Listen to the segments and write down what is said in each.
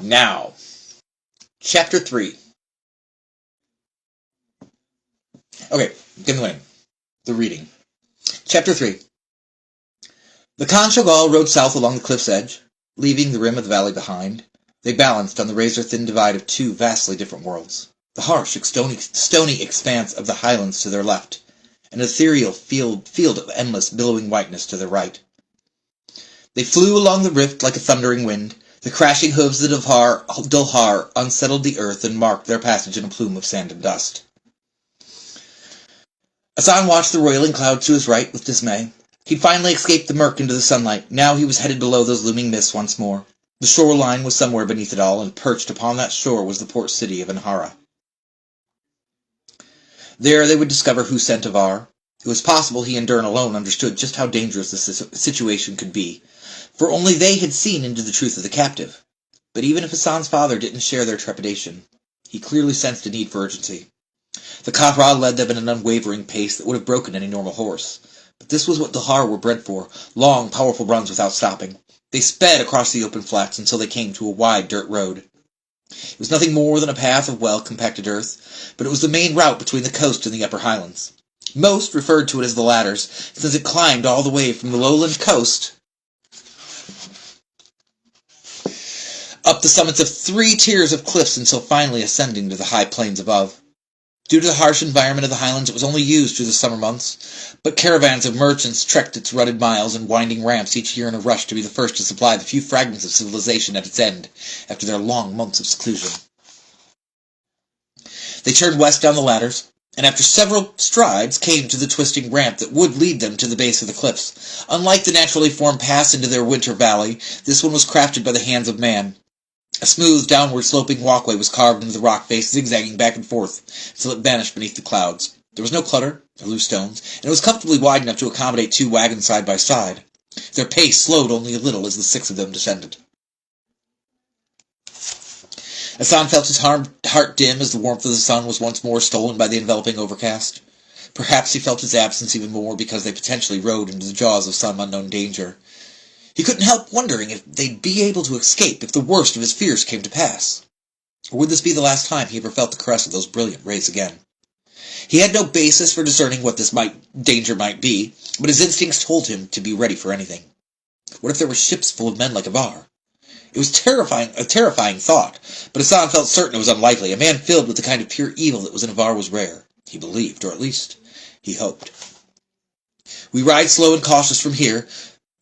Now, Chapter 3. Okay, continuing. The reading. Chapter 3. The Khan Shogal rode south along the cliff's edge, leaving the rim of the valley behind. They balanced on the razor-thin divide of two vastly different worlds. The harsh, stony expanse of the highlands to their left, an ethereal field of endless, billowing whiteness to their right. They flew along the rift like a thundering wind. The crashing hooves of Dulhar unsettled the earth and marked their passage in a plume of sand and dust. Asan watched the roiling clouds to his right with dismay. He'd finally escaped the murk into the sunlight. Now he was headed below those looming mists once more. The shoreline was somewhere beneath it all, and perched upon that shore was the port city of Anhara. There they would discover who sent Avar. It was possible he and Dern alone understood just how dangerous the situation could be, for only they had seen into the truth of the captive. But even if Hassan's father didn't share their trepidation, he clearly sensed a need for urgency. The Kahra led them at an unwavering pace that would have broken any normal horse. But this was what Dulhar were bred for, long, powerful runs without stopping. They sped across the open flats until they came to a wide dirt road. It was nothing more than a path of well-compacted earth, but it was the main route between the coast and the upper highlands. Most referred to it as the ladders, since it climbed all the way from the lowland coast up the summits of 3 tiers of cliffs until finally ascending to the high plains above. Due to the harsh environment of the highlands, it was only used through the summer months, but caravans of merchants trekked its rutted miles and winding ramps each year in a rush to be the first to supply the few fragments of civilization at its end after their long months of seclusion. They turned west down the ladders, and after several strides came to the twisting ramp that would lead them to the base of the cliffs. Unlike the naturally formed pass into their winter valley, this one was crafted by the hands of man. A smooth, downward-sloping walkway was carved into the rock face, zigzagging back and forth, until it vanished beneath the clouds. There was no clutter or loose stones, and it was comfortably wide enough to accommodate 2 wagons side by side. Their pace slowed only a little as the 6 of them descended. Asan felt his heart dim as the warmth of the sun was once more stolen by the enveloping overcast. Perhaps he felt its absence even more because they potentially rode into the jaws of some unknown danger. He couldn't help wondering if they'd be able to escape if the worst of his fears came to pass. Or would this be the last time he ever felt the caress of those brilliant rays again? He had no basis for discerning what this danger might be, but his instincts told him to be ready for anything. What if there were ships full of men like Avar? It was a terrifying thought, but Asan felt certain it was unlikely. A man filled with the kind of pure evil that was in Avar was rare. He believed, or at least he hoped. We ride slow and cautious from here.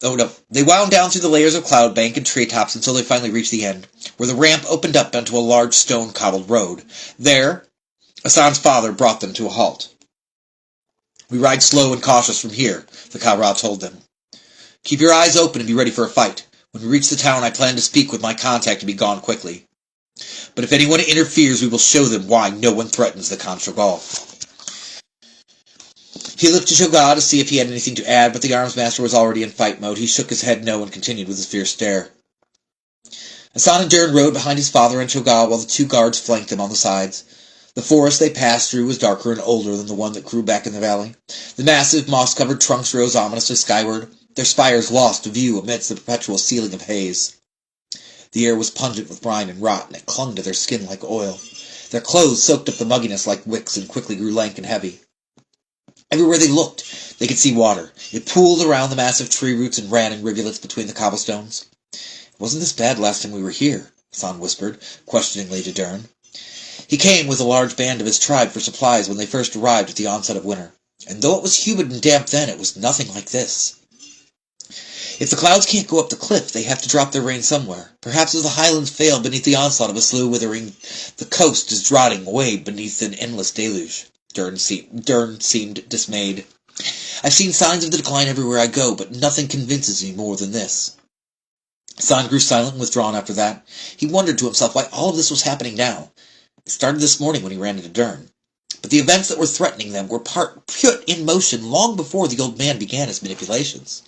Oh no, they wound down through the layers of cloud bank and treetops until they finally reached the end, where the ramp opened up onto a large stone-cobbled road. There, Asan's father brought them to a halt. We ride slow and cautious from here, the Kahra told them. Keep your eyes open and be ready for a fight. When we reach the town, I plan to speak with my contact and be gone quickly. But if anyone interferes, we will show them why no one threatens the Khan Shogal. He looked to Shogal to see if he had anything to add, but the arms master was already in fight mode. He shook his head no and continued with his fierce stare. Asan and Dern rode behind his father and Shogal while the 2 guards flanked them on the sides. The forest they passed through was darker and older than the one that grew back in the valley. The massive, moss-covered trunks rose ominously skyward, their spires lost to view amidst the perpetual ceiling of haze. The air was pungent with brine and rot, and it clung to their skin like oil. Their clothes soaked up the mugginess like wicks and quickly grew lank and heavy. Everywhere they looked, they could see water. It pooled around the massive tree roots and ran in rivulets between the cobblestones. It wasn't this bad last time we were here, Asan whispered, questioningly to Dern. He came with a large band of his tribe for supplies when they first arrived at the onset of winter, and though it was humid and damp then, it was nothing like this. If the clouds can't go up the cliff, they have to drop their rain somewhere. Perhaps as the highlands fail beneath the onslaught of a slow withering, the coast is rotting away beneath an endless deluge. Dern seemed dismayed. I've seen signs of the decline everywhere I go, but nothing convinces me more than this. Asan grew silent and withdrawn after that. He wondered to himself why all of this was happening now. It started this morning when he ran into Dern. But the events that were threatening them were put in motion long before the old man began his manipulations.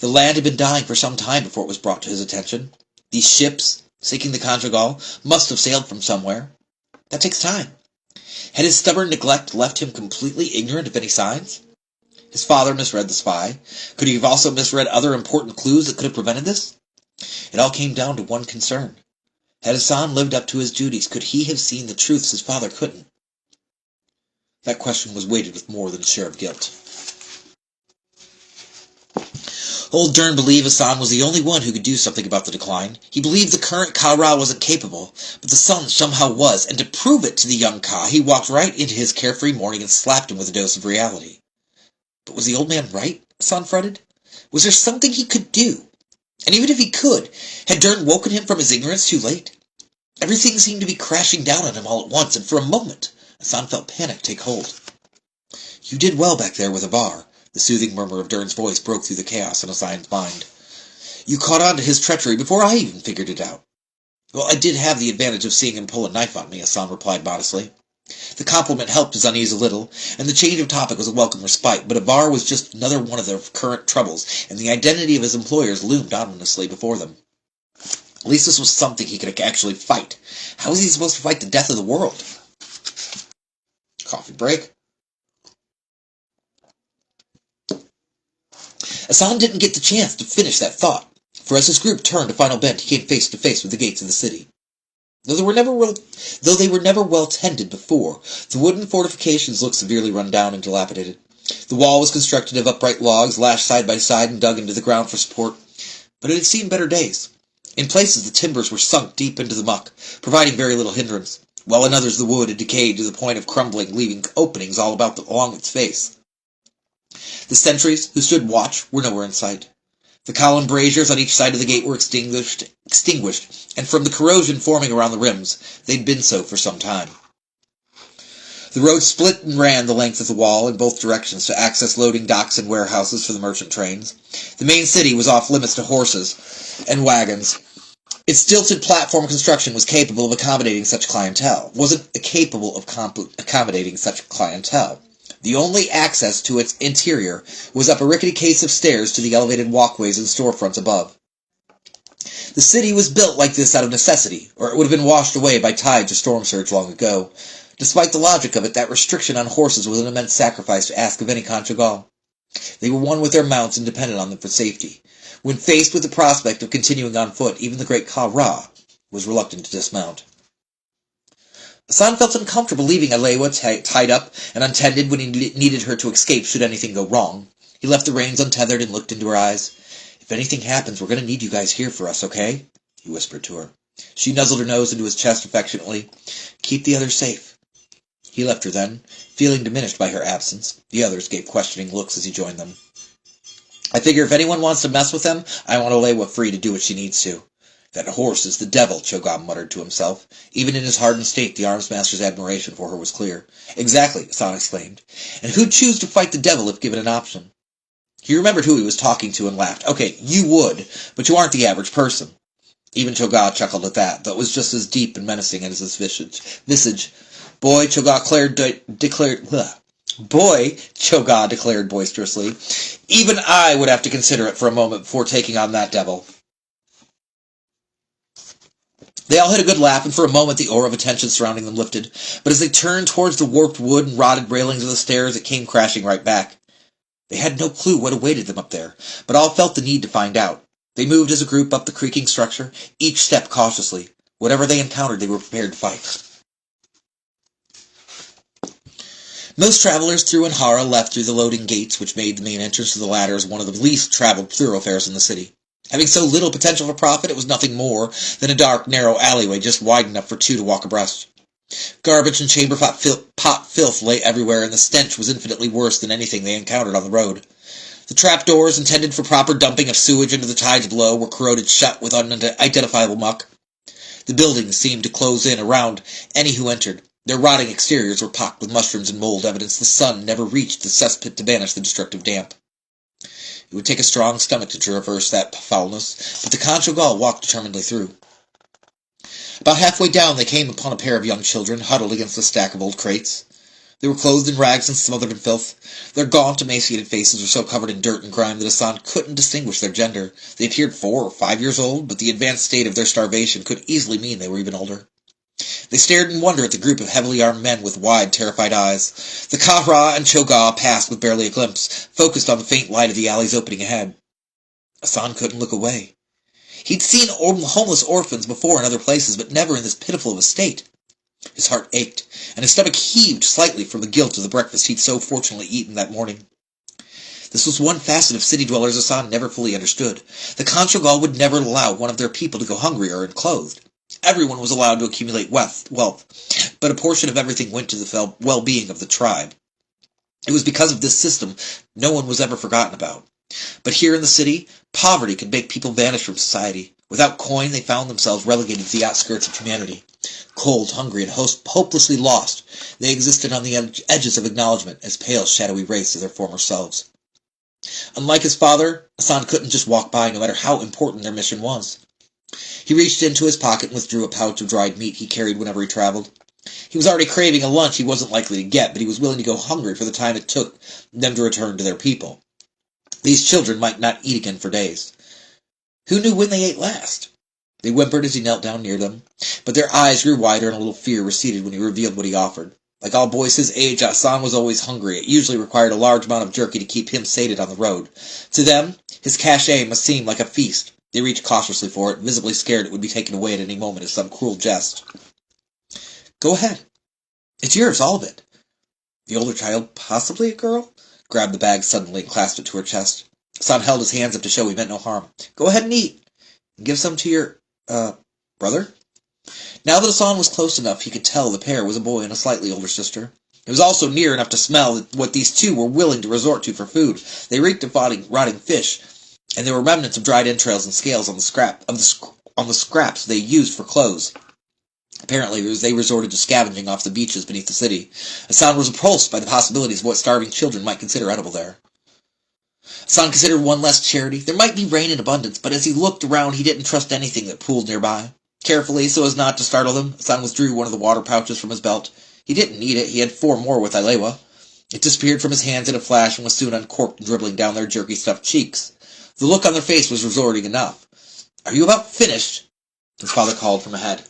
The land had been dying for some time before it was brought to his attention. These ships, seeking the Khan Shogal, must have sailed from somewhere. That takes time. Had his stubborn neglect left him completely ignorant of any signs? His father misread the spy. Could he have also misread other important clues that could have prevented this? It all came down to one concern. Had Hassan lived up to his duties, could he have seen the truths his father couldn't? That question was weighted with more than a share of guilt. Old Dern believed Hassan was the only one who could do something about the decline. He believed the current Ka-Ra wasn't capable, but the son somehow was, and to prove it to the young Ka, he walked right into his carefree morning and slapped him with a dose of reality. But was the old man right? Hassan fretted. Was there something he could do? And even if he could, had Dern woken him from his ignorance too late? Everything seemed to be crashing down on him all at once, and for a moment, Hassan felt panic take hold. "You did well back there with Abar," the soothing murmur of Dern's voice broke through the chaos in Hassan's mind. "You caught on to his treachery before I even figured it out." "Well, I did have the advantage of seeing him pull a knife on me," Hassan replied modestly. The compliment helped his unease a little, and the change of topic was a welcome respite, but Abar was just another one of their current troubles, and the identity of his employers loomed ominously before them. At least this was something he could actually fight. How was he supposed to fight the death of the world? Coffee break. Hassan didn't get the chance to finish that thought, for as his group turned a final bend, he came face to face with the gates of the city. Though they were never well tended before, the wooden fortifications looked severely run down and dilapidated. The wall was constructed of upright logs, lashed side by side and dug into the ground for support, but it had seen better days. In places the timbers were sunk deep into the muck, providing very little hindrance, while in others the wood had decayed to the point of crumbling, leaving openings all along its face. The sentries, who stood watch, were nowhere in sight. The column braziers on each side of the gate were extinguished, and from the corrosion forming around the rims, they'd been so for some time. The road split and ran the length of the wall in both directions to access loading docks and warehouses for the merchant trains. The main city was off limits to horses and wagons. Its stilted platform construction was capable of accommodating such clientele. The only access to its interior was up a rickety case of stairs to the elevated walkways and storefronts above. The city was built like this out of necessity, or it would have been washed away by tides or storm surge long ago. Despite the logic of it, that restriction on horses was an immense sacrifice to ask of any Conchogal. They were one with their mounts and depended on them for safety. When faced with the prospect of continuing on foot, even the great Ka-Ra was reluctant to dismount. Hassan felt uncomfortable leaving Alewa tied up and untended when he needed her to escape should anything go wrong. He left the reins untethered and looked into her eyes. "If anything happens, we're going to need you guys here for us, okay?" he whispered to her. She nuzzled her nose into his chest affectionately. "Keep the others safe." He left her then, feeling diminished by her absence. The others gave questioning looks as he joined them. "I figure if anyone wants to mess with them, I want Alewa free to do what she needs to." "That horse is the devil," Cho'Gath muttered to himself. Even in his hardened state, the arms-master's admiration for her was clear. "Exactly," Hassan exclaimed. "And who'd choose to fight the devil if given an option?" He remembered who he was talking to and laughed. "Okay, you would, but you aren't the average person." Even Cho'Gath chuckled at that, though it was just as deep and menacing as his visage. "Boy," Cho'Gath declared boisterously, "even I would have to consider it for a moment before taking on that devil." They all had a good laugh, and for a moment the aura of attention surrounding them lifted, but as they turned towards the warped wood and rotted railings of the stairs, it came crashing right back. They had no clue what awaited them up there, but all felt the need to find out. They moved as a group up the creaking structure, each step cautiously. Whatever they encountered, they were prepared to fight. Most travelers through Anhara left through the loading gates, which made the main entrance to the latter as one of the least traveled thoroughfares in the city. Having so little potential for profit, it was nothing more than a dark, narrow alleyway just wide enough for two to walk abreast. Garbage and chamber pot filth lay everywhere, and the stench was infinitely worse than anything they encountered on the road. The trapdoors, intended for proper dumping of sewage into the tides below, were corroded shut with unidentifiable muck. The buildings seemed to close in around any who entered. Their rotting exteriors were pocked with mushrooms and mold, evidence the sun never reached the cesspit to banish the destructive damp. It would take a strong stomach to traverse that foulness, but the Conchogal walked determinedly through. About halfway down they came upon a pair of young children, huddled against a stack of old crates. They were clothed in rags and smothered in filth. Their gaunt, emaciated faces were so covered in dirt and grime that Hassan couldn't distinguish their gender. They appeared 4 or 5 years old, but the advanced state of their starvation could easily mean they were even older. They stared in wonder at the group of heavily armed men with wide, terrified eyes. The Ka-Ra and Cho'Gath passed with barely a glimpse, focused on the faint light of the alley's opening ahead. Hassan couldn't look away. He'd seen homeless orphans before in other places, but never in this pitiful of a state. His heart ached, and his stomach heaved slightly from the guilt of the breakfast he'd so fortunately eaten that morning. This was one facet of city dwellers Hassan never fully understood. The Conchogal would never allow one of their people to go hungry or unclothed. Everyone was allowed to accumulate wealth, but a portion of everything went to the well-being of the tribe. It was because of this system no one was ever forgotten about. But here in the city, poverty could make people vanish from society. Without coin, they found themselves relegated to the outskirts of humanity. Cold, hungry, and hopelessly lost, they existed on the edges of acknowledgement as pale, shadowy wraiths of their former selves. Unlike his father, Hassan couldn't just walk by no matter how important their mission was. He reached into his pocket and withdrew a pouch of dried meat he carried whenever he traveled. He was already craving a lunch he wasn't likely to get, but he was willing to go hungry for the time it took them to return to their people. These children might not eat again for days. Who knew when they ate last? They whimpered as he knelt down near them, but their eyes grew wider and a little fear receded when he revealed what he offered. Like all boys his age, Hassan was always hungry. It usually required a large amount of jerky to keep him sated on the road. To them, his cachet must seem like a feast. They reached cautiously for it, visibly scared it would be taken away at any moment as some cruel jest. Go ahead. It's yours, all of it. The older child, possibly a girl, grabbed the bag suddenly and clasped it to her chest. Hassan held his hands up to show he meant no harm. Go ahead and eat. And give some to your, brother? Now that Hassan was close enough, he could tell the pair was a boy and a slightly older sister. It was also near enough to smell what these two were willing to resort to for food. They reeked of rotting fish, and there were remnants of dried entrails and scales on the scraps they used for clothes. Apparently, as they resorted to scavenging off the beaches beneath the city, Hassan was repulsed by the possibilities of what starving children might consider edible there. Hassan considered one less charity. There might be rain in abundance, but as he looked around, he didn't trust anything that pooled nearby. Carefully, so as not to startle them, Hassan withdrew one of the water pouches from his belt. He didn't need it. He had 4 more with Ilewa. It disappeared from his hands in a flash and was soon uncorked and dribbling down their jerky-stuffed cheeks. The look on their face was resorting enough. Are you about finished? His father called from ahead.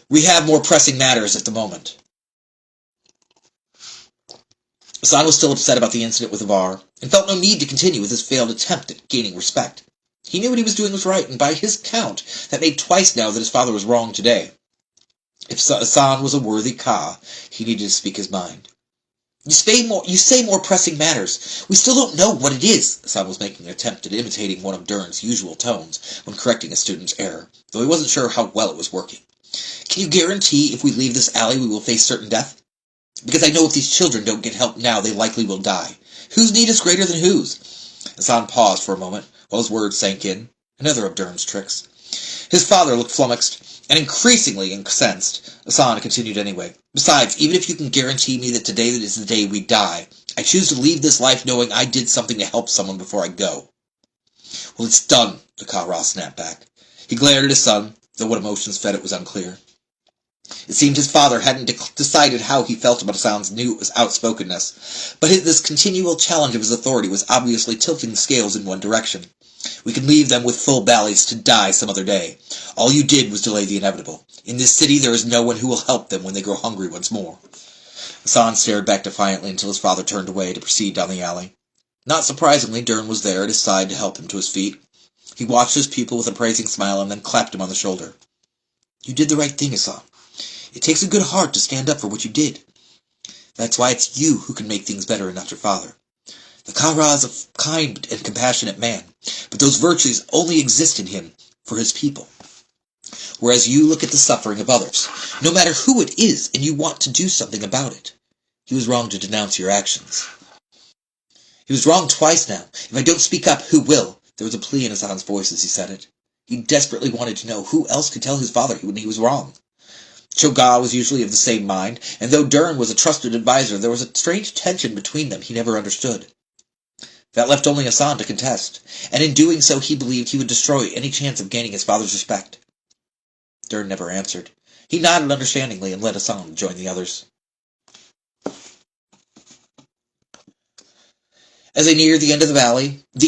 We have more pressing matters at the moment. Hassan was still upset about the incident with Avar, and felt no need to continue with his failed attempt at gaining respect. He knew what he was doing was right, and by his count, that made twice now that his father was wrong today. If Hassan was a worthy Ka, he needed to speak his mind. You say more pressing matters. We still don't know what it is. Hassan was making an attempt at imitating one of Dern's usual tones when correcting a student's error, though he wasn't sure how well it was working. Can you guarantee if we leave this alley we will face certain death? Because I know if these children don't get help now, they likely will die. Whose need is greater than whose? Hassan paused for a moment, while his words sank in. Another of Dern's tricks. His father looked flummoxed, and increasingly incensed. Hassan continued anyway. Besides, even if you can guarantee me that today is the day we die, I choose to leave this life knowing I did something to help someone before I go. Well, it's done, the Ka-Ra snapped back. He glared at his son, though what emotions fed it was unclear. It seemed his father hadn't decided how he felt about Hassan's new outspokenness, but this continual challenge of his authority was obviously tilting the scales in one direction. We can leave them with full bellies to die some other day. All you did was delay the inevitable. In this city there is no one who will help them when they grow hungry once more. Hassan stared back defiantly until his father turned away to proceed down the alley. Not surprisingly, Dern was there at his side to help him to his feet. He watched his pupil with a praising smile and then clapped him on the shoulder. You did the right thing, Hassan. It takes a good heart to stand up for what you did. That's why it's you who can make things better and not your father. The Ka-Ra is a kind and compassionate man, but those virtues only exist in him for his people. Whereas you look at the suffering of others, no matter who it is, and you want to do something about it. He was wrong to denounce your actions. He was wrong twice now. If I don't speak up, who will? There was a plea in Hassan's voice as he said it. He desperately wanted to know who else could tell his father when he was wrong. Cho'Gha was usually of the same mind, and though Dern was a trusted advisor, there was a strange tension between them he never understood. That left only Hassan to contest, and in doing so he believed he would destroy any chance of gaining his father's respect. Dern never answered. He nodded understandingly and led Hassan to join the others. As they neared the end of the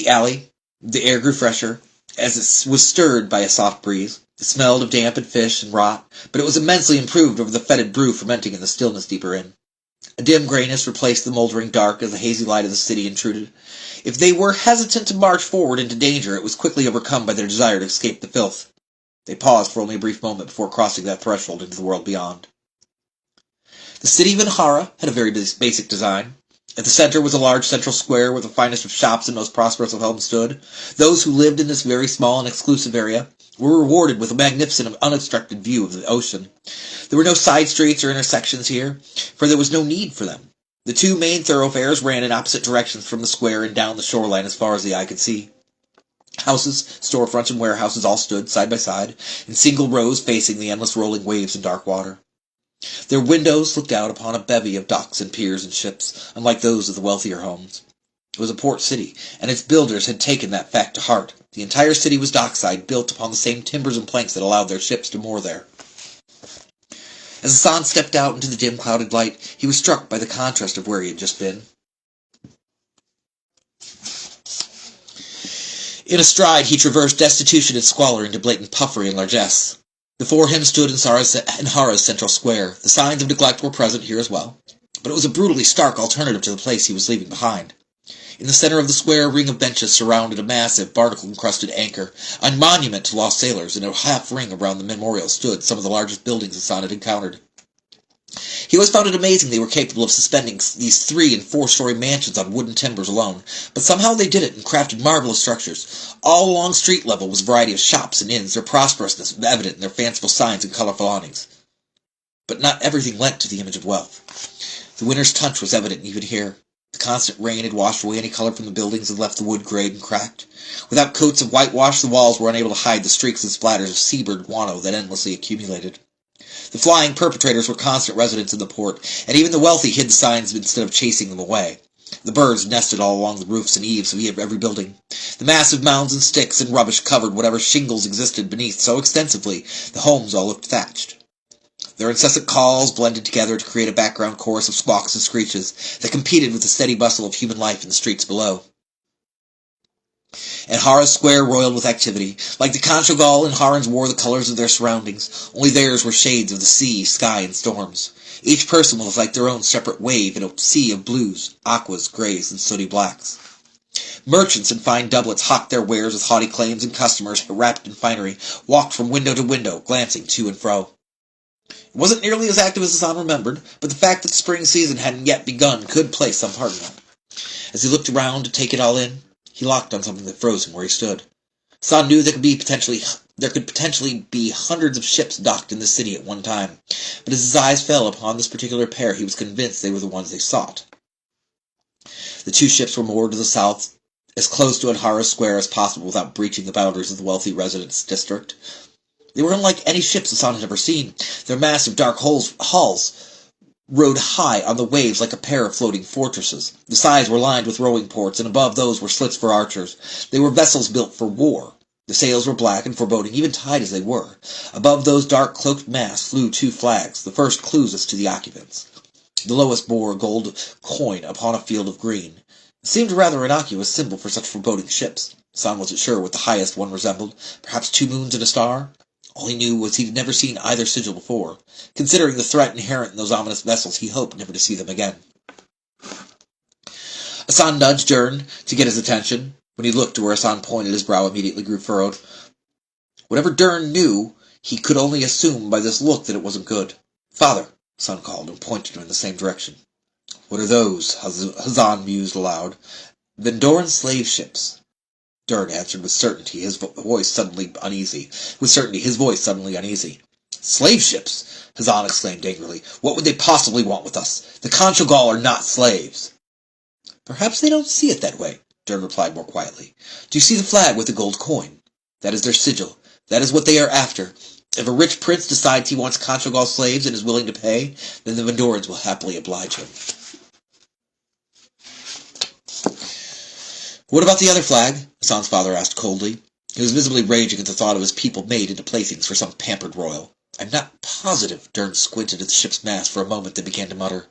alley, the air grew fresher, as it was stirred by a soft breeze. It smelled of dampened fish and rot, but it was immensely improved over the fetid brew fermenting in the stillness deeper in. A dim grayness replaced the moldering dark as the hazy light of the city intruded. If they were hesitant to march forward into danger, it was quickly overcome by their desire to escape the filth. They paused for only a brief moment before crossing that threshold into the world beyond. The city of Anhara had a very basic design. At the center was a large central square where the finest of shops and most prosperous of homes stood. Those who lived in this very small and exclusive area were rewarded with a magnificent and unobstructed view of the ocean. There were no side streets or intersections here, for there was no need for them. The two main thoroughfares ran in opposite directions from the square and down the shoreline as far as the eye could see. Houses, storefronts, and warehouses all stood side by side, in single rows facing the endless rolling waves and dark water. Their windows looked out upon a bevy of docks and piers and ships, unlike those of the wealthier homes. It was a port city, and its builders had taken that fact to heart. The entire city was dockside, built upon the same timbers and planks that allowed their ships to moor there. As Hassan stepped out into the dim clouded light, he was struck by the contrast of where he had just been. In a stride, he traversed destitution and squalor into blatant puffery and largesse. Before him stood Anhara's central square. The signs of neglect were present here as well, but it was a brutally stark alternative to the place he was leaving behind. In the center of the square, a ring of benches surrounded a massive, barnacle-encrusted anchor, a monument to lost sailors. In a half-ring around the memorial stood some of the largest buildings Hassan had encountered. He always found it amazing they were capable of suspending these 3- and 4-story mansions on wooden timbers alone, but somehow they did it and crafted marvelous structures. All along street level was a variety of shops and inns, their prosperousness evident in their fanciful signs and colorful awnings. But not everything lent to the image of wealth. The winter's touch was evident even here. The constant rain had washed away any color from the buildings and left the wood grayed and cracked. Without coats of whitewash, the walls were unable to hide the streaks and splatters of seabird guano that endlessly accumulated. The flying perpetrators were constant residents in the port, and even the wealthy hid the signs instead of chasing them away. The birds nested all along the roofs and eaves of every building. The massive mounds and sticks and rubbish covered whatever shingles existed beneath so extensively the homes all looked thatched. Their incessant calls blended together to create a background chorus of squawks and screeches that competed with the steady bustle of human life in the streets below. Anhara's square roiled with activity. Like the Conchogal, Anharans wore the colors of their surroundings, only theirs were shades of the sea, sky, and storms. Each person was like their own separate wave in a sea of blues, aquas, grays, and sooty blacks. Merchants in fine doublets hawked their wares with haughty claims, and customers, wrapped in finery, walked from window to window, glancing to and fro. It wasn't nearly as active as Hassan remembered, but the fact that the spring season hadn't yet begun could play some part in it. As he looked around to take it all in, he locked on something that froze him where he stood. Hassan knew there could potentially be hundreds of ships docked in the city at one time, but as his eyes fell upon this particular pair, he was convinced they were the ones they sought. The 2 ships were moored to the south, as close to Anhara Square as possible without breaching the boundaries of the wealthy residence district. They were unlike any ships Hassan had ever seen. Their massive dark hulls rode high on the waves like a pair of floating fortresses. The sides were lined with rowing ports, and above those were slits for archers. They were vessels built for war. The sails were black and foreboding, even tied as they were. Above those dark cloaked masts flew 2 flags, the first clues as to the occupants. The lowest bore a gold coin upon a field of green. It seemed a rather innocuous symbol for such foreboding ships. Hassan wasn't sure what the highest one resembled. Perhaps 2 moons and a star? All he knew was he'd never seen either sigil before. Considering the threat inherent in those ominous vessels, he hoped never to see them again. Hassan nudged Dern to get his attention. When he looked to where Hassan pointed, his brow immediately grew furrowed. Whatever Dern knew, he could only assume by this look that it wasn't good. "Father," Hassan called, and pointed him in the same direction. "What are those?" Hassan mused aloud. "Vendoran slave ships." Dern answered with certainty, his voice suddenly uneasy. "Slave ships!" Hassan exclaimed angrily. "What would they possibly want with us? The Conchogal are not slaves." "Perhaps they don't see it that way," Dern replied more quietly. "Do you see the flag with the gold coin? That is their sigil. That is what they are after. If a rich prince decides he wants Conchogal slaves and is willing to pay, then the Vendorans will happily oblige him." "What about the other flag?" Hassan's father asked coldly. He was visibly raging at the thought of his people made into playthings for some pampered royal. "I'm not positive." Dern squinted at the ship's mast for a moment, then began to mutter.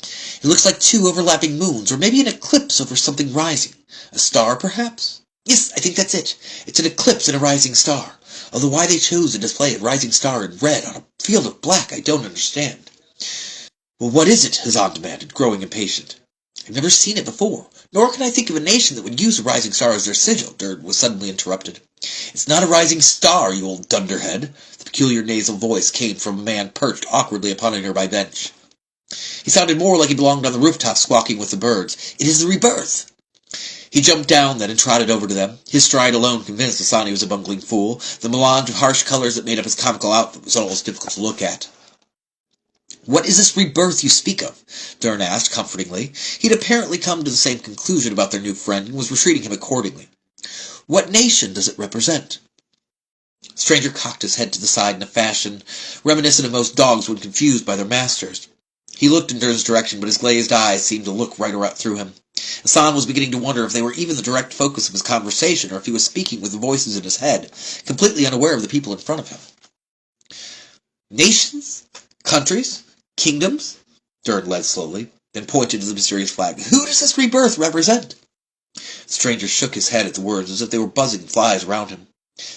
"It looks like 2 overlapping moons, or maybe an eclipse over something rising. A star, perhaps? Yes, I think that's it. It's an eclipse and a rising star. Although why they chose to display a rising star in red on a field of black, I don't understand." Well, what is it? Hazan demanded, growing impatient. I've never seen it before, nor can I think of a nation that would use a rising star as their sigil, Dern was suddenly interrupted. It's not a rising star, you old dunderhead. The peculiar nasal voice came from a man perched awkwardly upon a nearby bench. He sounded more like he belonged on the rooftop squawking with the birds. It is the rebirth. He jumped down then and trotted over to them. His stride alone convinced Hassan he was a bungling fool. The melange of harsh colors that made up his comical outfit was almost difficult to look at. What is this rebirth you speak of? Dern asked, comfortingly. He'd apparently come to the same conclusion about their new friend and was retreating him accordingly. What nation does it represent? The stranger cocked his head to the side in a fashion reminiscent of most dogs when confused by their masters. He looked in Dern's direction, but his glazed eyes seemed to look right through him. Hassan was beginning to wonder if they were even the direct focus of his conversation, or if he was speaking with the voices in his head, completely unaware of the people in front of him. Nations? Countries? Kingdoms? Dern led slowly, then pointed to the mysterious flag. Who does this rebirth represent? The stranger shook his head at the words as if they were buzzing flies around him.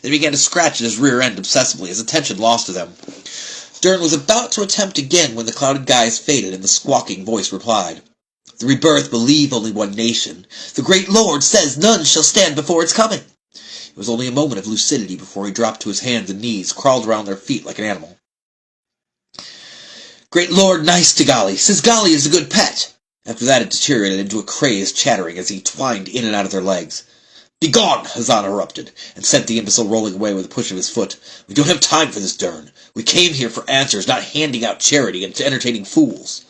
They began to scratch at his rear end obsessively, his attention lost to them. Dern was about to attempt again when the clouded guise faded and the squawking voice replied. The rebirth believe only one nation. The great Lord says none shall stand before its coming. It was only a moment of lucidity before he dropped to his hands and knees, crawled around their feet like an animal. Great Lord nice to Gali, says Gali is a good pet. After that it deteriorated into a crazed chattering as he twined in and out of their legs. Begone, Hazan erupted, and sent the imbecile rolling away with a push of his foot. We don't have time for this, Dern. We came here for answers, not handing out charity and entertaining fools.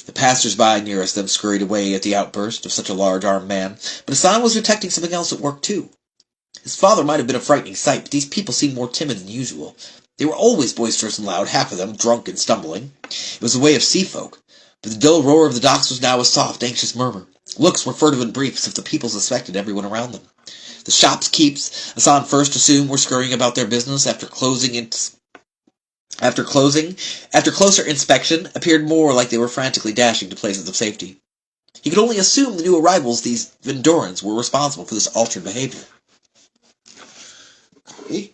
The passers-by nearest them scurried away at the outburst of such a large armed man, but Hassan was detecting something else at work too. His father might have been a frightening sight, but these people seemed more timid than usual. They were always boisterous and loud, half of them drunk and stumbling. It was the way of sea folk, but the dull roar of the docks was now a soft, anxious murmur. Looks were furtive and brief, as if the people suspected everyone around them. The shop's keeps, Hassan first assumed, were scurrying about their business after closer inspection, appeared more like they were frantically dashing to places of safety. He could only assume the new arrivals, these Vendorans, were responsible for this altered behavior. Okay.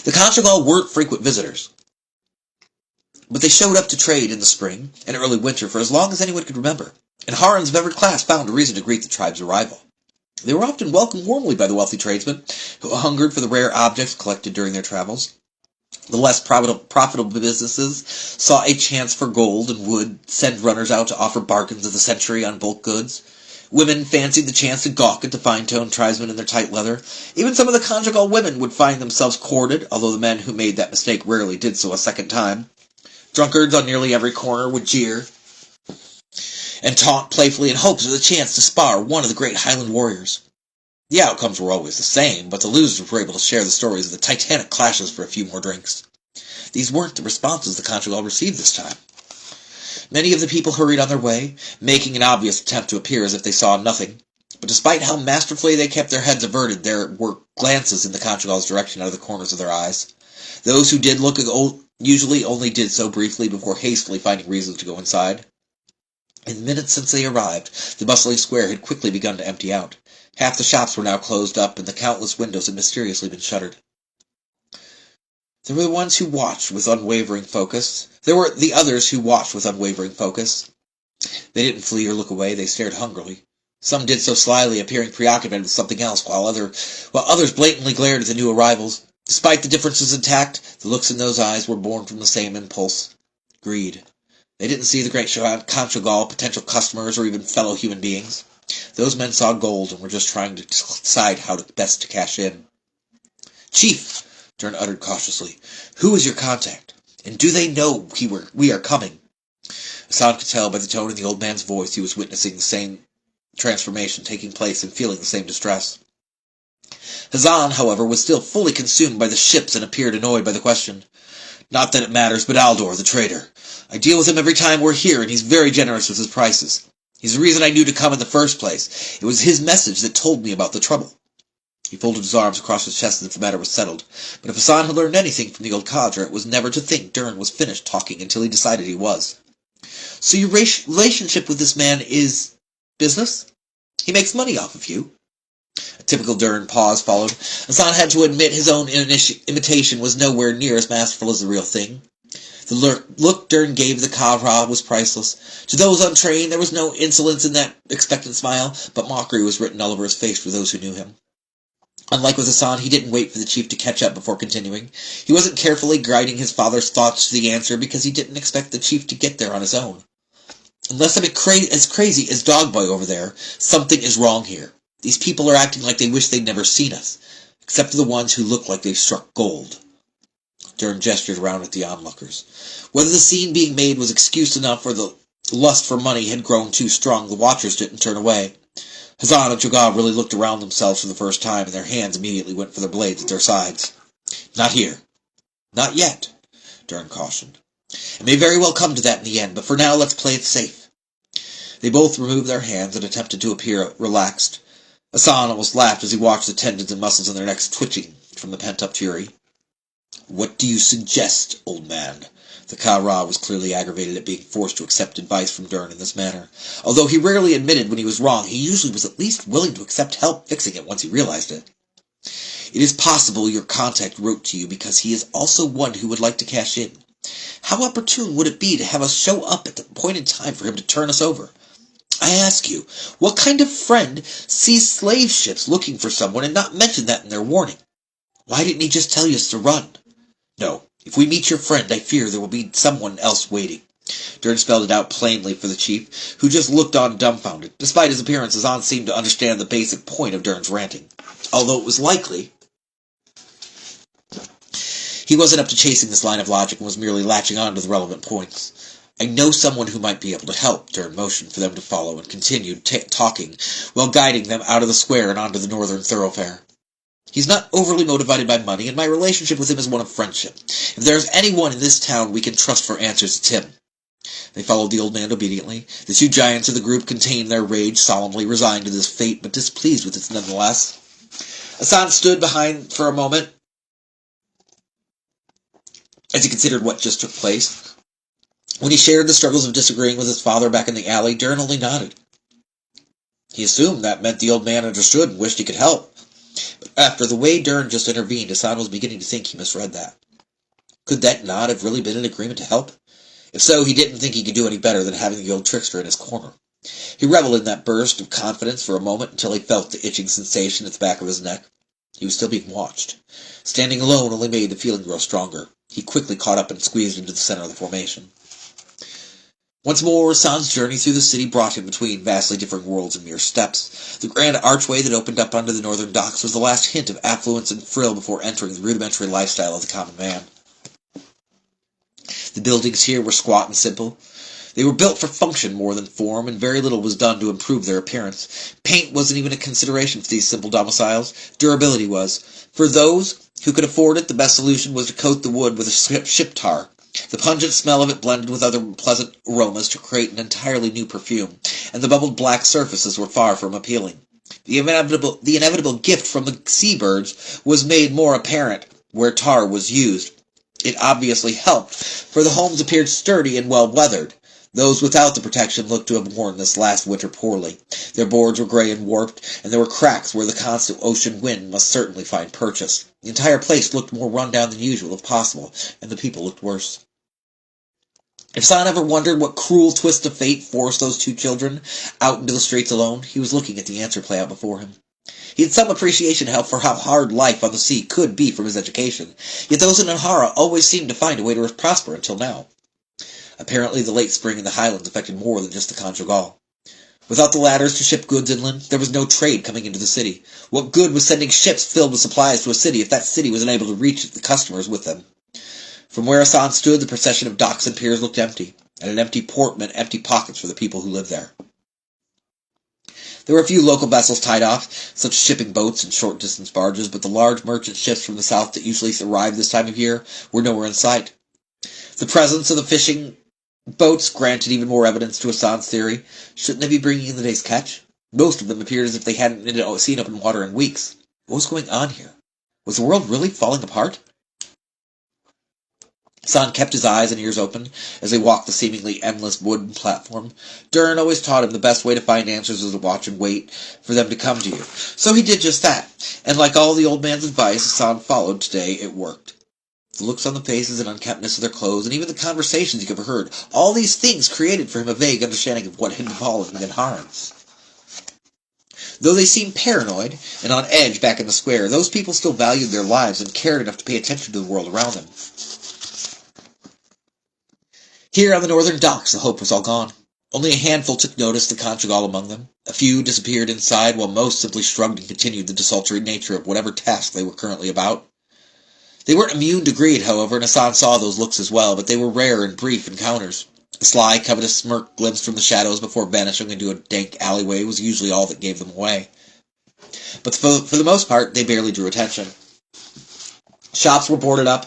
The Conchogal weren't frequent visitors, but they showed up to trade in the spring and early winter for as long as anyone could remember, and Harans of every class found a reason to greet the tribe's arrival. They were often welcomed warmly by the wealthy tradesmen, who hungered for the rare objects collected during their travels. The less profitable businesses saw a chance for gold and would send runners out to offer bargains of the century on bulk goods. Women fancied the chance to gawk at the fine-toned tribesmen in their tight leather. Even some of the conjugal women would find themselves courted, although the men who made that mistake rarely did so a second time. Drunkards on nearly every corner would jeer and taunt playfully in hopes of the chance to spar one of the great Highland warriors. The outcomes were always the same, but the losers were able to share the stories of the titanic clashes for a few more drinks. These weren't the responses the Conjugal received this time. Many of the people hurried on their way, making an obvious attempt to appear as if they saw nothing, but despite how masterfully they kept their heads averted, there were glances in the Conjugal's direction out of the corners of their eyes. Those who did look usually only did so briefly before hastily finding reasons to go inside. In the minutes since they arrived, the bustling square had quickly begun to empty out. Half the shops were now closed up, and the countless windows had mysteriously been shuttered. There were the ones who watched with unwavering focus. There were the others who watched with unwavering focus. They didn't flee or look away, they stared hungrily. Some did so slyly, appearing preoccupied with something else, while others blatantly glared at the new arrivals. Despite the differences intact, the looks in those eyes were born from the same impulse. Greed. They didn't see the great Conchogal, potential customers, or even fellow human beings. Those men saw gold and were just trying to decide how best to cash in. Chief, Dern uttered cautiously, who is your contact? And do they know we are coming? Hassan could tell by the tone in the old man's voice he was witnessing the same transformation taking place and feeling the same distress. Hassan, however, was still fully consumed by the ships and appeared annoyed by the question. Not that it matters, but Aldor, the trader. I deal with him every time we're here, and he's very generous with his prices. He's the reason I knew to come in the first place. It was his message that told me about the trouble. He folded his arms across his chest as if the matter was settled, but if Hassan had learned anything from the old cadre, it was never to think Dern was finished talking until he decided he was. So your relationship with this man is business? He makes money off of you? A typical Dern pause followed. Hassan had to admit his own imitation was nowhere near as masterful as the real thing. The look Dern gave the Ka-Ra was priceless. To those untrained, there was no insolence in that expectant smile, but mockery was written all over his face for those who knew him. Unlike with Hassan, he didn't wait for the chief to catch up before continuing. He wasn't carefully guiding his father's thoughts to the answer because he didn't expect the chief to get there on his own. Unless I'm as crazy as Dogboy over there, something is wrong here. These people are acting like they wish they'd never seen us, except for the ones who look like they've struck gold. Dern gestured around at the onlookers. Whether the scene being made was excuse enough or the lust for money had grown too strong, the watchers didn't turn away. Hassan and Cho'Gha really looked around themselves for the first time, and their hands immediately went for their blades at their sides. Not here. Not yet, Dern cautioned. It may very well come to that in the end, but for now let's play it safe. They both removed their hands and attempted to appear relaxed. Hassan almost laughed as he watched the tendons and muscles in their necks twitching from the pent-up fury. What do you suggest, old man? The Ka-Ra was clearly aggravated at being forced to accept advice from Dern in this manner. Although he rarely admitted when he was wrong, he usually was at least willing to accept help fixing it once he realized it. It is possible your contact wrote to you because he is also one who would like to cash in. How opportune would it be to have us show up at the appointed time for him to turn us over? I ask you, what kind of friend sees slave ships looking for someone and not mention that in their warning? Why didn't he just tell us to run? No, if we meet your friend, I fear there will be someone else waiting. Dern spelled it out plainly for the chief, who just looked on dumbfounded. Despite his appearance, Hassan seemed to understand the basic point of Dern's ranting. Although it was likely he wasn't up to chasing this line of logic and was merely latching on to the relevant points. I know someone who might be able to help, Dern motioned for them to follow and continued talking while guiding them out of the square and onto the northern thoroughfare. He's not overly motivated by money, and my relationship with him is one of friendship. If there's anyone in this town we can trust for answers, it's him. They followed the old man obediently. The two giants of the group contained their rage, solemnly resigned to this fate, but displeased with it nonetheless. Hassan stood behind for a moment as he considered what just took place. When he shared the struggles of disagreeing with his father back in the alley, Dern only nodded. He assumed that meant the old man understood and wished he could help. But after the way Dern just intervened, Hassan was beginning to think he misread that. Could that nod have really been an agreement to help? If so, he didn't think he could do any better than having the old trickster in his corner. He reveled in that burst of confidence for a moment until he felt the itching sensation at the back of his neck. He was still being watched. Standing alone only made the feeling grow stronger. He quickly caught up and squeezed into the center of the formation. Once more, Hassan's journey through the city brought him between vastly different worlds and mere steps. The grand archway that opened up onto the northern docks was the last hint of affluence and frill before entering the rudimentary lifestyle of the common man. The buildings here were squat and simple. They were built for function more than form, and very little was done to improve their appearance. Paint wasn't even a consideration for these simple domiciles. Durability was. For those who could afford it, the best solution was to coat the wood with a ship tar. The pungent smell of it blended with other pleasant aromas to create an entirely new perfume, and the bubbled black surfaces were far from appealing. The inevitable gift from the seabirds was made more apparent where tar was used. It obviously helped, for the homes appeared sturdy and well-weathered. Those without the protection looked to have worn this last winter poorly. Their boards were gray and warped, and there were cracks where the constant ocean wind must certainly find purchase. The entire place looked more run down than usual, if possible, and the people looked worse. If Hassan ever wondered what cruel twist of fate forced those two children out into the streets alone, he was looking at the answer play out before him. He had some appreciation for how hard life on the sea could be from his education, yet those in Anhara always seemed to find a way to prosper until now. Apparently the late spring in the highlands affected more than just the Conjugal. Without the ladders to ship goods inland, there was no trade coming into the city. What good was sending ships filled with supplies to a city if that city was unable to reach the customers with them? From where Hassan stood, the procession of docks and piers looked empty, and an empty port meant empty pockets for the people who lived there. There were a few local vessels tied off, such as shipping boats and short-distance barges, but the large merchant ships from the south that usually arrived this time of year were nowhere in sight. The presence of the fishing boats granted even more evidence to Hassan's theory. Shouldn't they be bringing in the day's catch? Most of them appeared as if they hadn't seen open water in weeks. What was going on here? Was the world really falling apart? Hassan kept his eyes and ears open as they walked the seemingly endless wooden platform. Durin always taught him the best way to find answers was to watch and wait for them to come to you. So he did just that, and like all the old man's advice Hassan followed today, it worked. The looks on the faces and unkemptness of their clothes, and even the conversations he overheard, all these things created for him a vague understanding of what had befallen the Anharans. Though they seemed paranoid and on edge back in the square, those people still valued their lives and cared enough to pay attention to the world around them. Here on the northern docks, the hope was all gone. Only a handful took notice of the Conchugal among them. A few disappeared inside, while most simply shrugged and continued the desultory nature of whatever task they were currently about. They weren't immune to greed, however, and Hassan saw those looks as well, but they were rare and brief encounters. A sly, covetous smirk glimpsed from the shadows before vanishing into a dank alleyway was usually all that gave them away. But for the most part, they barely drew attention. Shops were boarded up.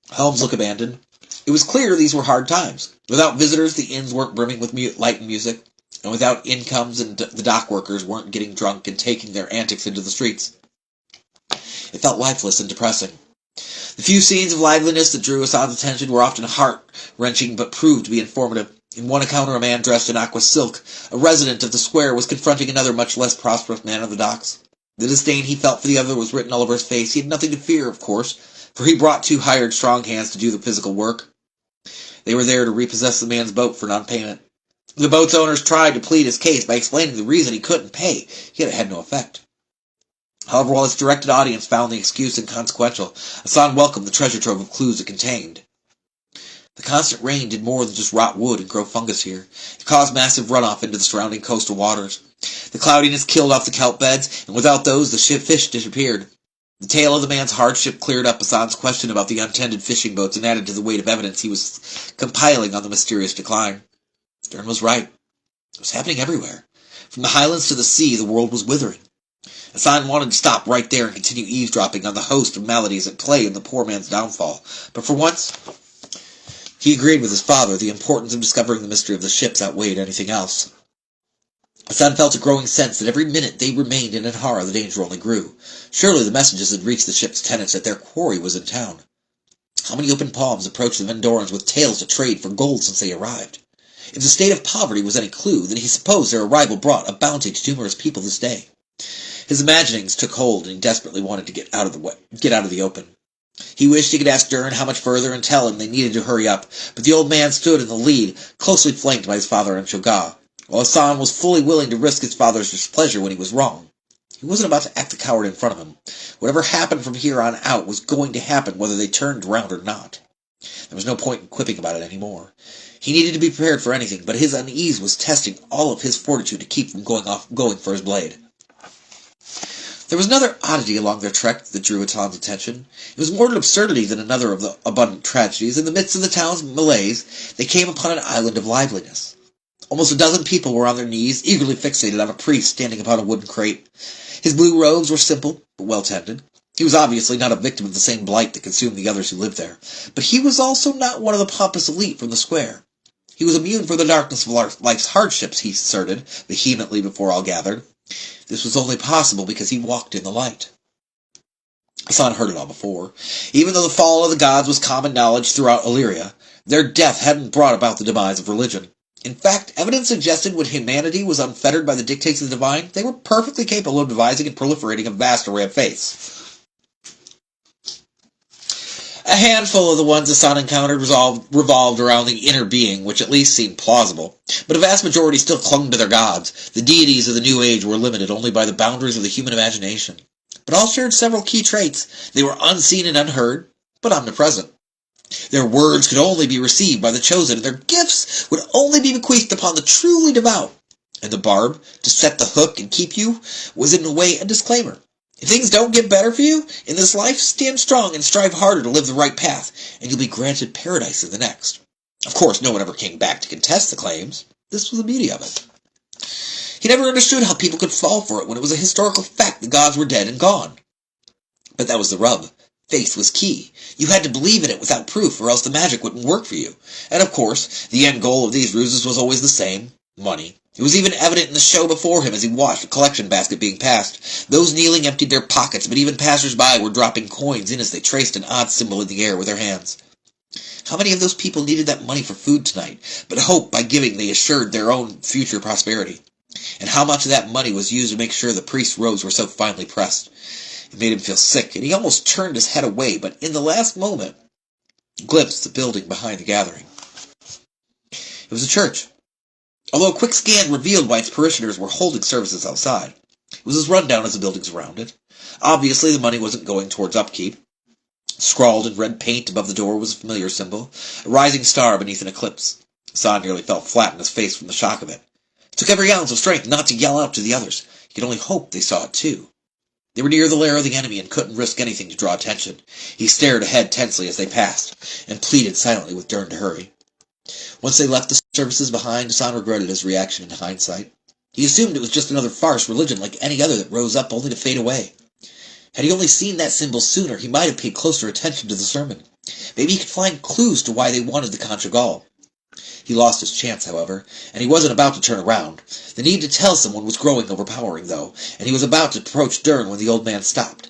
Homes looked abandoned. It was clear these were hard times. Without visitors, the inns weren't brimming with light and music, and without incomes, and the dock workers weren't getting drunk and taking their antics into the streets. It felt lifeless and depressing. The few scenes of liveliness that drew Hassan's attention were often heart-wrenching but proved to be informative. In one encounter, a man dressed in aqua silk, a resident of the square, was confronting another much less prosperous man on the docks. The disdain he felt for the other was written all over his face. He had nothing to fear, of course, for he brought 2 hired strong hands to do the physical work. They were there to repossess the man's boat for non-payment. The boat's owners tried to plead his case by explaining the reason he couldn't pay, yet it had no effect. However, while its directed audience found the excuse inconsequential, Hassan welcomed the treasure trove of clues it contained. The constant rain did more than just rot wood and grow fungus here. It caused massive runoff into the surrounding coastal waters. The cloudiness killed off the kelp beds, and without those, the fish disappeared. The tale of the man's hardship cleared up Hassan's question about the untended fishing boats and added to the weight of evidence he was compiling on the mysterious decline. Durin was right. It was happening everywhere. From the highlands to the sea, the world was withering. Hassan wanted to stop right there and continue eavesdropping on the host of maladies at play in the poor man's downfall. But for once, he agreed with his father. The importance of discovering the mystery of the ships outweighed anything else. Hassan felt a growing sense that every minute they remained in Anhara, the danger only grew. Surely the messages had reached the ship's tenants that their quarry was in town. How many open palms approached the Vendorans with tales to trade for gold since they arrived? If the state of poverty was any clue, then he supposed their arrival brought a bounty to numerous people this day. His imaginings took hold, and he desperately wanted to get out of the open. He wished he could ask Durin how much further and tell him they needed to hurry up, but the old man stood in the lead, closely flanked by his father and Shoga, while Hassan was fully willing to risk his father's displeasure when he was wrong. He wasn't about to act the coward in front of him. Whatever happened from here on out was going to happen whether they turned around or not. There was no point in quipping about it anymore. He needed to be prepared for anything, but his unease was testing all of his fortitude to keep from going for his blade. There was another oddity along their trek that drew Hassan's attention. It was more an absurdity than another of the abundant tragedies. In the midst of the town's malaise, they came upon an island of liveliness. Almost a dozen people were on their knees, eagerly fixated on a priest standing upon a wooden crate. His blue robes were simple, but well-tended. He was obviously not a victim of the same blight that consumed the others who lived there. But he was also not one of the pompous elite from the square. He was immune from the darkness of life's hardships, he asserted, vehemently before all gathered. This was only possible because he walked in the light. Hassan heard it all before. Even though the fall of the gods was common knowledge throughout Illyria, their death hadn't brought about the demise of religion. In fact, evidence suggested when humanity was unfettered by the dictates of the divine, they were perfectly capable of devising and proliferating a vast array of faiths. A handful of the ones Hassan encountered revolved around the inner being, which at least seemed plausible, but a vast majority still clung to their gods. The deities of the New Age were limited only by the boundaries of the human imagination. But all shared several key traits. They were unseen and unheard, but omnipresent. Their words could only be received by the chosen, and their gifts would only be bequeathed upon the truly devout. And the barb, to set the hook and keep you, was in a way a disclaimer. If things don't get better for you in this life, stand strong and strive harder to live the right path, and you'll be granted paradise in the next. Of course, no one ever came back to contest the claims. This was the beauty of it. He never understood how people could fall for it when it was a historical fact the gods were dead and gone. But that was the rub. Faith was key. You had to believe in it without proof, or else the magic wouldn't work for you. And of course, the end goal of these ruses was always the same: money. It was even evident in the show before him as he watched a collection basket being passed. Those kneeling emptied their pockets, but even passers-by were dropping coins in as they traced an odd symbol in the air with their hands. How many of those people needed that money for food tonight, but hoped by giving they assured their own future prosperity? And how much of that money was used to make sure the priest's robes were so finely pressed? It made him feel sick, and he almost turned his head away, but in the last moment, glimpsed the building behind the gathering. It was a church. Although a quick scan revealed why its parishioners were holding services outside. It was as rundown as the buildings around it. Obviously, the money wasn't going towards upkeep. Scrawled in red paint above the door was a familiar symbol, a rising star beneath an eclipse. Hassan nearly fell flat on his face from the shock of it. It took every ounce of strength not to yell out to the others. He could only hope they saw it too. They were near the lair of the enemy and couldn't risk anything to draw attention. He stared ahead tensely as they passed, and pleaded silently with Dern to hurry. Once they left the services behind, Hassan regretted his reaction in hindsight. He assumed it was just another farce religion like any other that rose up only to fade away. Had he only seen that symbol sooner, he might have paid closer attention to the sermon. Maybe he could find clues to why they wanted the Conjugal. He lost his chance, however, and he wasn't about to turn around. The need to tell someone was growing overpowering, though, and he was about to approach Dern when the old man stopped.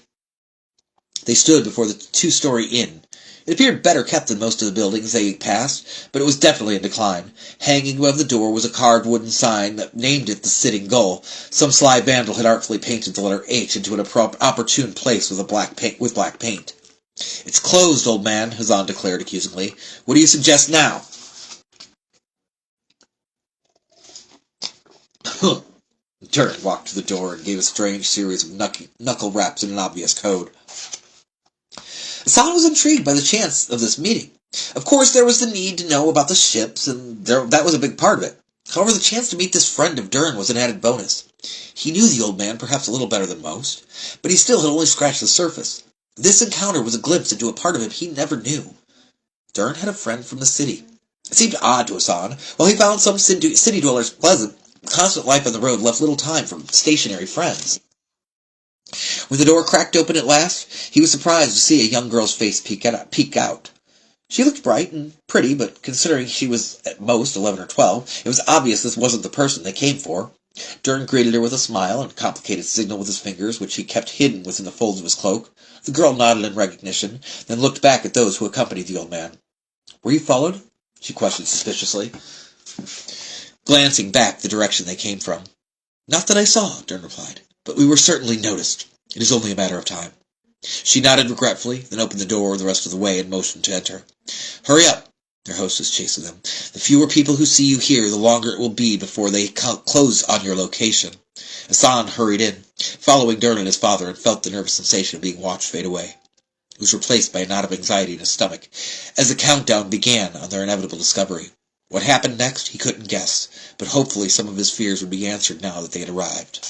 They stood before the two-story inn. It appeared better kept than most of the buildings they passed, but it was definitely in decline. Hanging above the door was a carved wooden sign that named it the Sitting Gull. Some sly vandal had artfully painted the letter H into an opportune place with black paint. "It's closed, old man," Hassan declared accusingly. "What do you suggest now?" Dern walked to the door and gave a strange series of knuckle raps in an obvious code. Hassan was intrigued by the chance of this meeting. Of course, there was the need to know about the ships, and that was a big part of it. However, the chance to meet this friend of Dern was an added bonus. He knew the old man perhaps a little better than most, but he still had only scratched the surface. This encounter was a glimpse into a part of him he never knew. Dern had a friend from the city. It seemed odd to Hassan. While he found some city dwellers pleasant, constant life on the road left little time for stationary friends. When the door cracked open at last, he was surprised to see a young girl's face peek out. She looked bright and pretty, but considering she was at most 11 or 12, it was obvious this wasn't the person they came for. Dern greeted her with a smile and a complicated signal with his fingers, which he kept hidden within the folds of his cloak. The girl nodded in recognition, then looked back at those who accompanied the old man. "Were you followed?" she questioned suspiciously, glancing back the direction they came from. "Not that I saw," Dern replied, "but we were certainly noticed. It is only a matter of time." She nodded regretfully, then opened the door the rest of the way and motioned to enter. "Hurry up," their hostess chased them. "The fewer people who see you here, the longer it will be before they close on your location." Hassan hurried in, following Dern and his father, and felt the nervous sensation of being watched fade away. It was replaced by a knot of anxiety in his stomach, as the countdown began on their inevitable discovery. What happened next, he couldn't guess, but hopefully some of his fears would be answered now that they had arrived.